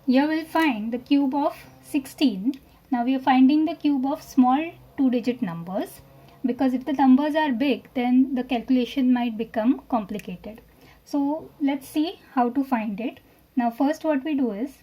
Here we'll find the cube of 16. Now we are finding the cube of small 2-digit numbers, because if the numbers are big then the calculation might become complicated. So let's see how to find it. Now first what we do is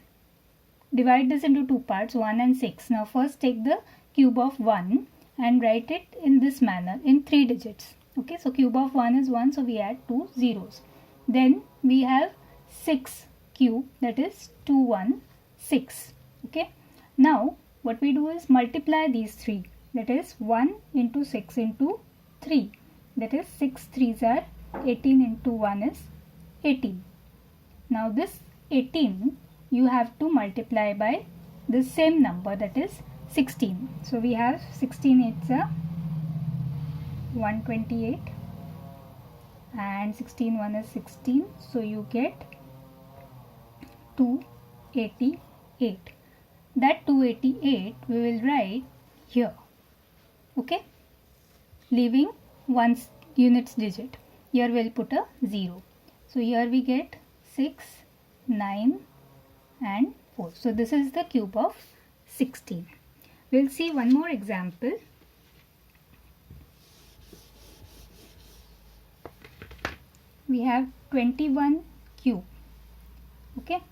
divide this into two parts, 1 and 6. Now first take the cube of 1 and write it in this manner in 3 digits. Okay, so cube of 1 is 1, so we add 2 zeros. Then we have 6 cube, that is 216. Okay, now what we do is multiply these three, that is 1 into 6 into 3, that is 6 3s are 18 into 1 is 18. Now this 18 you have to multiply by the same number, that is 16. So we have 16 8s are 128 and 16 1 is 16, so you get 288. That 288 we will write here, okay, leaving one units digit. Here we'll put a 0. So here we get 6 9 and 4. So this is the cube of 16. We'll see one more example. We have 21 cube. Okay,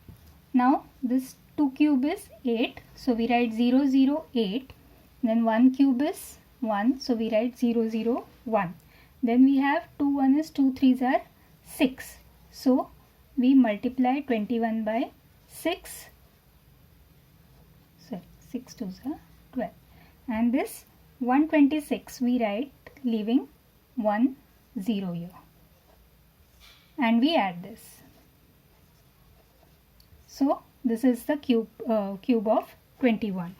now this 2 cube is 8, so we write 0 0 8. Then 1 cube is 1, so we write 0 0 1. Then we have 2 1 is 2 3s are 6, so we multiply 21 by 6. So 6 2s are 12. And this 126 we write leaving 1 0 here. And we add this. So this is the cube of 21.